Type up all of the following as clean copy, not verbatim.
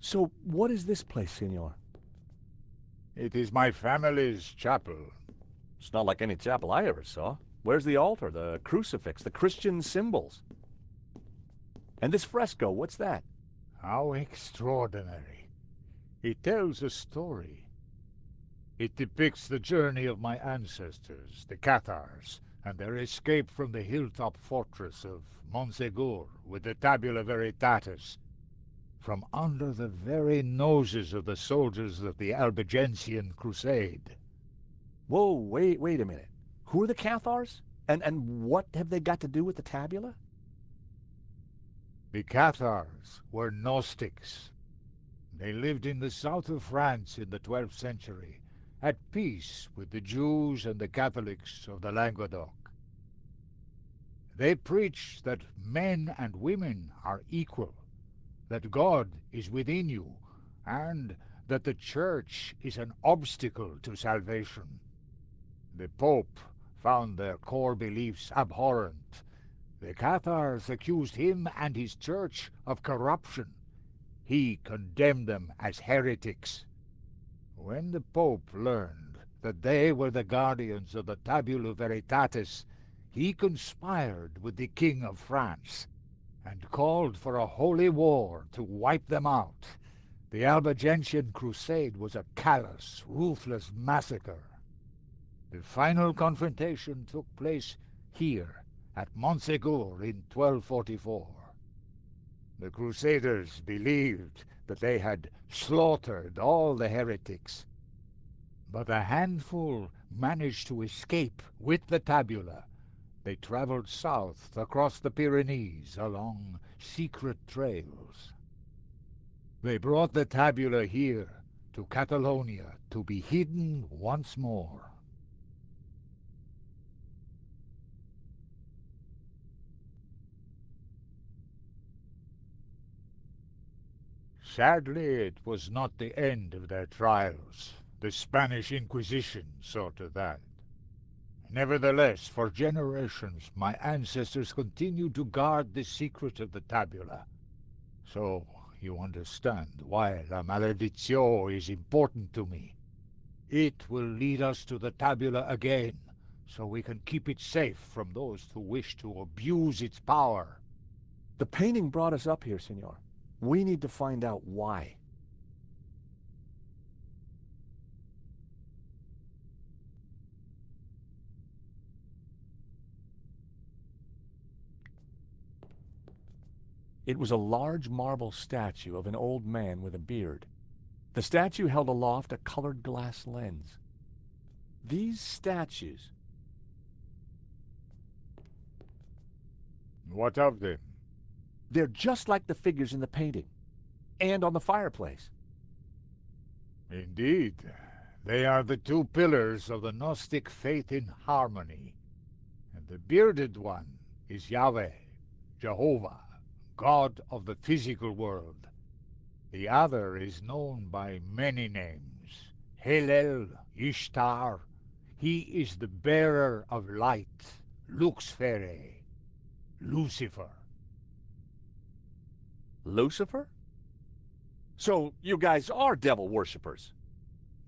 So what is this place, senor? It is my family's chapel. It's not like any chapel I ever saw. Where's the altar, the crucifix, the Christian symbols? And this fresco, what's that? How extraordinary. It tells a story. It depicts the journey of my ancestors, the Cathars, and their escape from the hilltop fortress of Montsegur with the Tabula Veritatis, from under the very noses of the soldiers of the Albigensian Crusade. Whoa, wait a minute. Who are the Cathars? And what have they got to do with the tabula? The Cathars were Gnostics. They lived in the south of France in the 12th century, at peace with the Jews and the Catholics of the Languedoc. They preach that men and women are equal, that God is within you, and that the Church is an obstacle to salvation. The Pope found their core beliefs abhorrent. The Cathars accused him and his Church of corruption. He condemned them as heretics. When the Pope learned that they were the guardians of the Tabula Veritatis, he conspired with the King of France and called for a holy war to wipe them out. The Albigensian Crusade was a callous, ruthless massacre. The final confrontation took place here, at Montsegur in 1244. The Crusaders believed that they had slaughtered all the heretics, but a handful managed to escape with the tabula. They traveled south across the Pyrenees along secret trails. They brought the tabula here to Catalonia to be hidden once more. Sadly, it was not the end of their trials. The Spanish Inquisition saw to that. Nevertheless, for generations, my ancestors continued to guard the secret of the tabula. So, you understand why La Maledizio is important to me. It will lead us to the tabula again, so we can keep it safe from those who wish to abuse its power. The painting brought us up here, senor. We need to find out why. It was a large marble statue of an old man with a beard. The statue held aloft a colored glass lens. These statues... What of them? They're just like the figures in the painting. And on the fireplace. Indeed, they are the two pillars of the Gnostic faith in harmony. And the bearded one is Yahweh, Jehovah, God of the physical world. The other is known by many names. Helel, Ishtar. He is the bearer of light, Luxfere, Lucifer. Lucifer? So you guys are devil worshippers?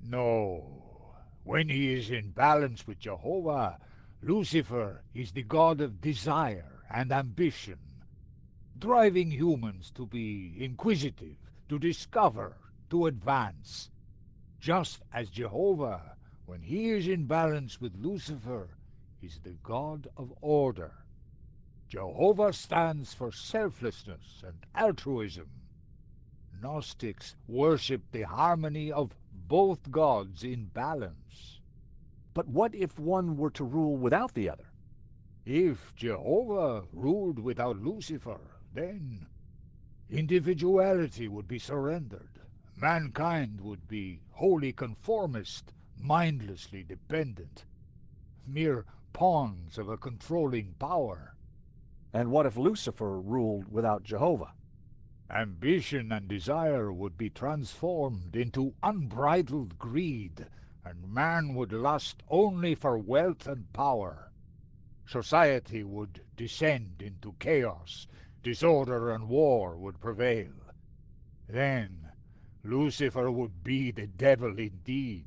No. When he is in balance with Jehovah, Lucifer is the god of desire and ambition, driving humans to be inquisitive, to discover, to advance. Just as Jehovah, when he is in balance with Lucifer, is the god of order. Jehovah stands for selflessness and altruism. Gnostics worship the harmony of both gods in balance. But what if one were to rule without the other? If Jehovah ruled without Lucifer, then individuality would be surrendered. Mankind would be wholly conformist, mindlessly dependent, mere pawns of a controlling power. And what if Lucifer ruled without Jehovah? Ambition and desire would be transformed into unbridled greed, and man would lust only for wealth and power. Society would descend into chaos, disorder and war would prevail. Then Lucifer would be the devil indeed.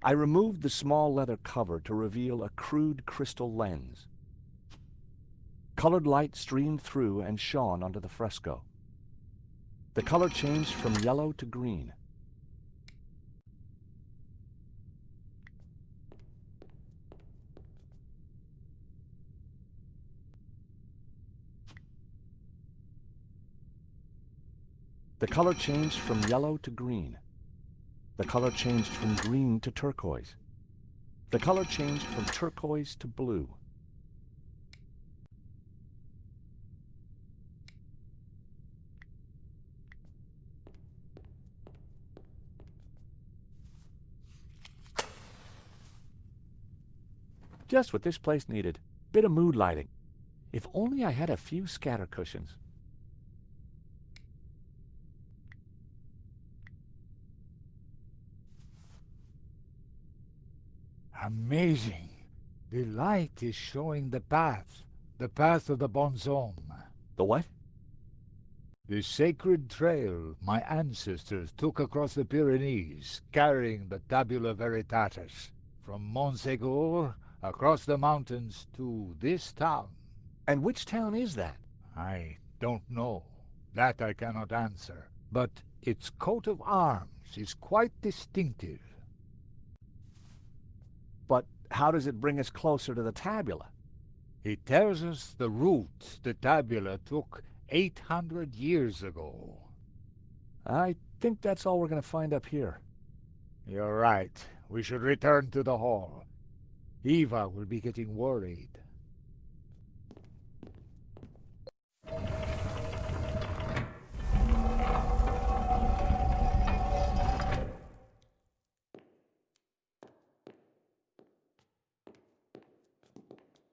I removed the small leather cover to reveal a crude crystal lens. Colored light streamed through and shone onto the fresco. The color changed from yellow to green. The color changed from yellow to green. The color changed from green to turquoise. The color changed from turquoise to blue. Just what this place needed. Bit of mood lighting. If only I had a few scatter cushions. Amazing. The light is showing the path of the bonhomme. The what? The sacred trail my ancestors took across the Pyrenees, carrying the Tabula Veritatis, from Montségur across the mountains to this town. And which town is that? I don't know. That I cannot answer. But its coat of arms is quite distinctive. But how does it bring us closer to the tabula? It tells us the route the tabula took 800 years ago. I think that's all we're going to find up here. You're right. We should return to the hall. Eva will be getting worried.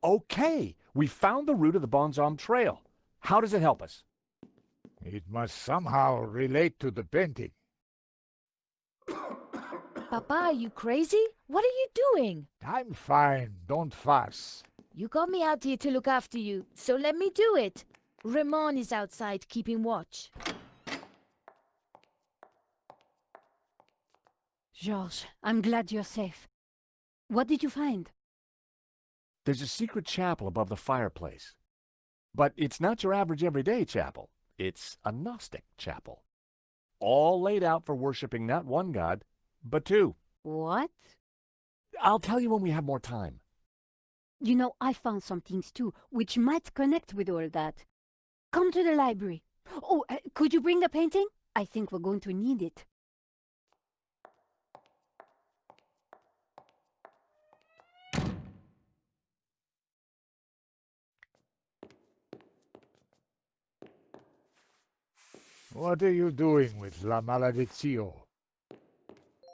Okay, we found the route of the Bonhomme Trail. How does it help us? It must somehow relate to the painting. Papa, are you crazy? What are you doing? I'm fine, don't fuss. You got me out here to look after you, so let me do it. Ramon is outside keeping watch. Georges, I'm glad you're safe. What did you find? There's a secret chapel above the fireplace. But it's not your average everyday chapel. It's a Gnostic chapel. All laid out for worshiping not one god, but two. What? I'll tell you when we have more time. You know, I found some things too, which might connect with all that. Come to the library. Oh, could you bring the painting? I think we're going to need it. What are you doing with La Maledizio?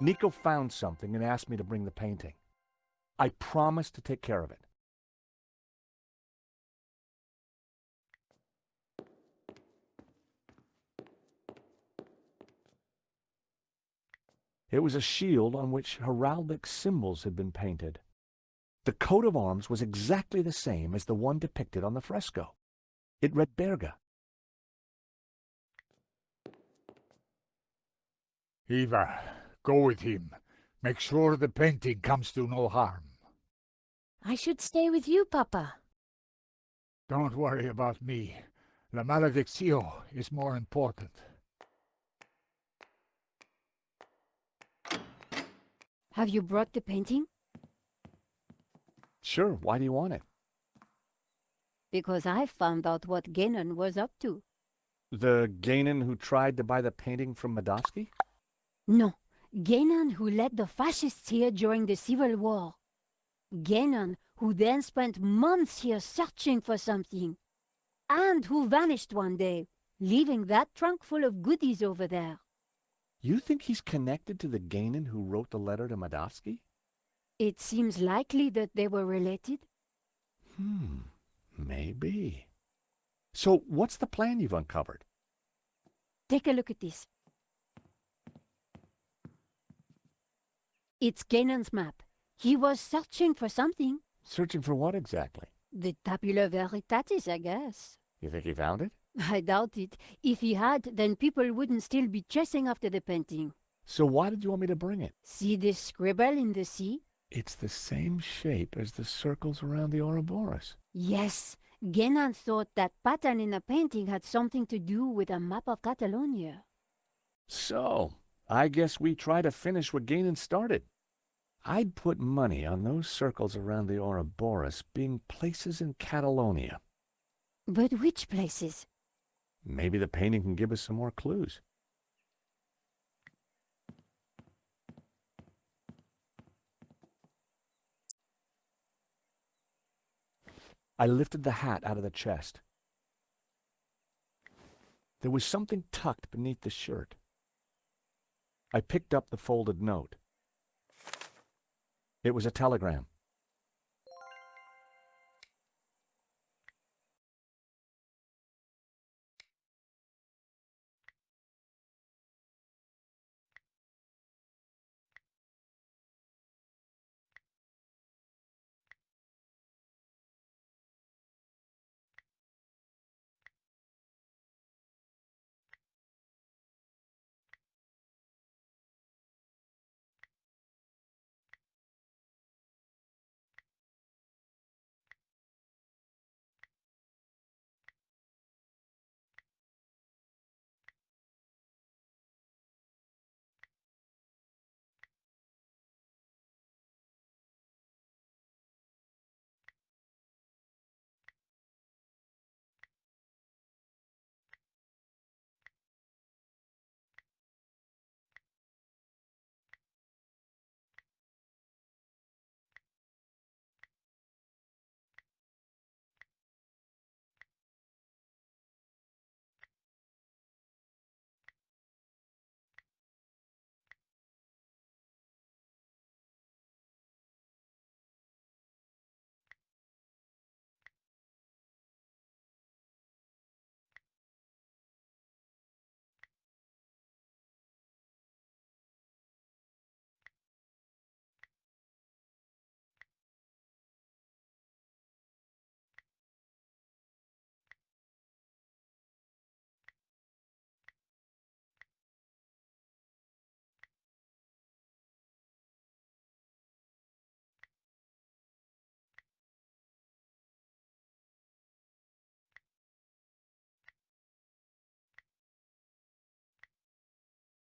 Nico found something and asked me to bring the painting. I promised to take care of it. It was a shield on which heraldic symbols had been painted. The coat of arms was exactly the same as the one depicted on the fresco. It read Berga. Eva, go with him. Make sure the painting comes to no harm. I should stay with you, Papa. Don't worry about me. La Maledizio is more important. Have you brought the painting? Sure, why do you want it? Because I found out what Guénon was up to. The Gainan who tried to buy the painting from Madovsky? No, Guénon who led the fascists here during the Civil War. Guénon who then spent months here searching for something. And who vanished one day, leaving that trunk full of goodies over there. You think he's connected to the Gainan who wrote the letter to Madovsky? It seems likely that they were related. Maybe. So what's the plan you've uncovered? Take a look at this. It's Ganon's map. He was searching for something. Searching for what exactly? The Tabula Veritatis, I guess. You think he found it? I doubt it. If he had, then people wouldn't still be chasing after the painting. So why did you want me to bring it? See this scribble in the sea? It's the same shape as the circles around the Ouroboros. Yes. Ganon thought that pattern in the painting had something to do with a map of Catalonia. So, I guess we try to finish what Ganon started. I'd put money on those circles around the Ouroboros being places in Catalonia. But which places? Maybe the painting can give us some more clues. I lifted the hat out of the chest. There was something tucked beneath the shirt. I picked up the folded note. It was a telegram.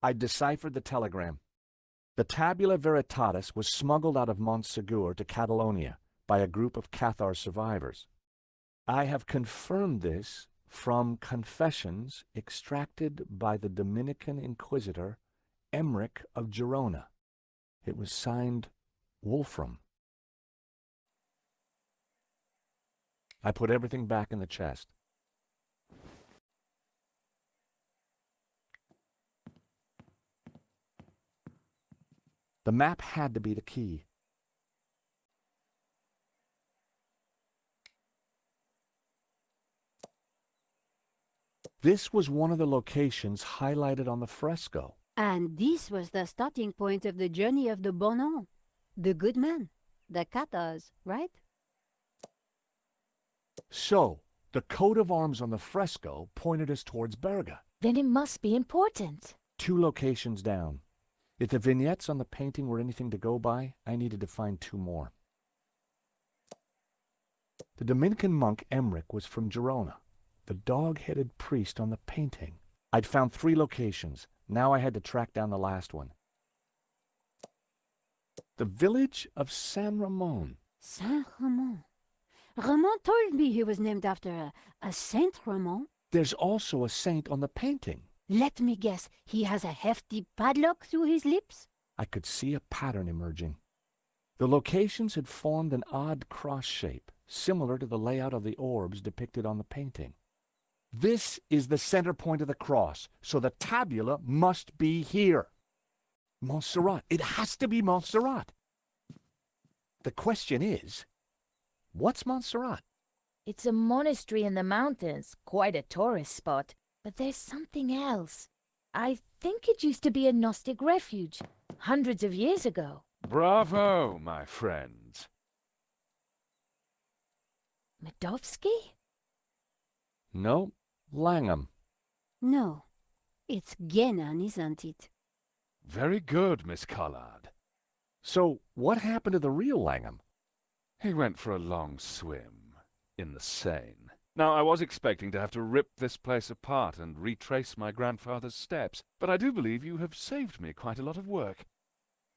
I deciphered the telegram. The Tabula Veritatis was smuggled out of Montsegur to Catalonia by a group of Cathar survivors. I have confirmed this from confessions extracted by the Dominican Inquisitor Emmerich of Girona. It was signed Wolfram. I put everything back in the chest. The map had to be the key. This was one of the locations highlighted on the fresco. And this was the starting point of the journey of the Bonan, the good men, the Cathars, right? So, the coat of arms on the fresco pointed us towards Berga. Then it must be important. 2 locations down. If the vignettes on the painting were anything to go by, I needed to find 2 more. The Dominican monk Emmerich was from Girona. The dog-headed priest on the painting. I'd found 3 locations. Now I had to track down the last one. The village of San Ramon. Saint Ramon. Ramon told me he was named after a Saint Ramon. There's also a saint on the painting. Let me guess, he has a hefty padlock through his lips? I could see a pattern emerging. The locations had formed an odd cross shape, similar to the layout of the orbs depicted on the painting. This is the center point of the cross, so the tabula must be here. Montserrat. It has to be Montserrat. The question is, what's Montserrat? It's a monastery in the mountains, quite a tourist spot. But there's something else. I think it used to be a Gnostic refuge, hundreds of years ago. Bravo, my friends. Medovsky? No, Langham. No, it's Genan, isn't it? Very good, Miss Collard. So, what happened to the real Langham? He went for a long swim in the Seine. Now, I was expecting to have to rip this place apart and retrace my grandfather's steps, but I do believe you have saved me quite a lot of work.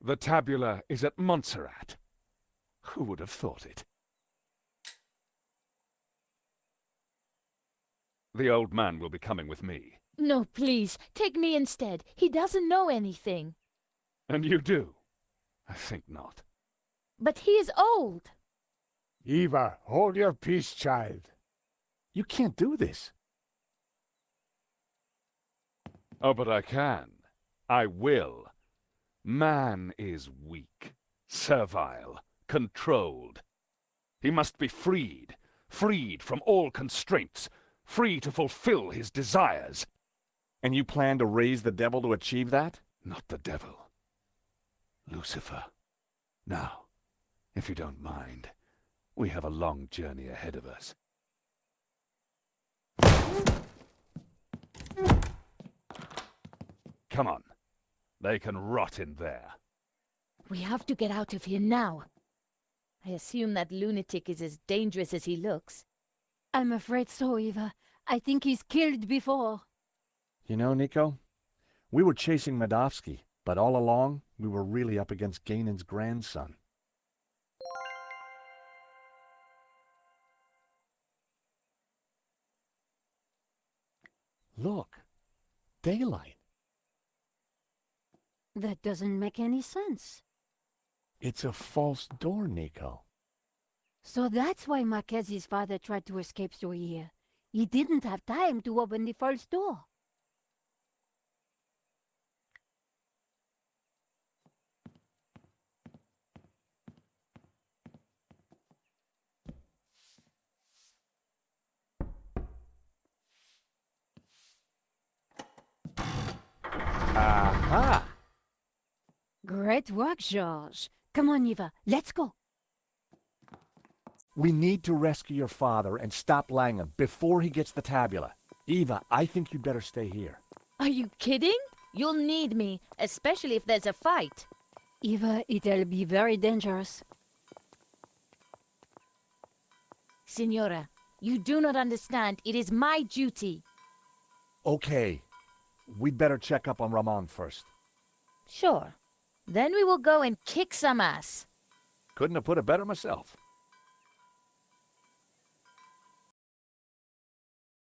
The tabula is at Montserrat. Who would have thought it? The old man will be coming with me. No, please, take me instead. He doesn't know anything. And you do? I think not. But he is old. Eva, hold your peace, child. You can't do this. Oh, but I can. I will. Man is weak, servile, controlled. He must be freed, freed from all constraints, free to fulfill his desires. And you plan to raise the devil to achieve that? Not the devil. Lucifer. Now, if you don't mind, we have a long journey ahead of us. Come on. They can rot in there. We have to get out of here now. I assume that lunatic is as dangerous as he looks. I'm afraid so, Eva. I think he's killed before. You know, Nico, we were chasing Medovsky, but all along, we were really up against Ganon's grandson. Look, daylight. That doesn't make any sense. It's a false door, Nico. So that's why Marquez's father tried to escape through here. He didn't have time to open the false door. Aha! Great work, George. Come on, Eva, let's go. We need to rescue your father and stop Langham before he gets the tabula. Eva, I think you'd better stay here. Are you kidding? You'll need me, especially if there's a fight. Eva, it'll be very dangerous. Signora, you do not understand. It is my duty. Okay. We'd better check up on Ramon first. Sure. Then we will go and kick some ass. Couldn't have put it better myself.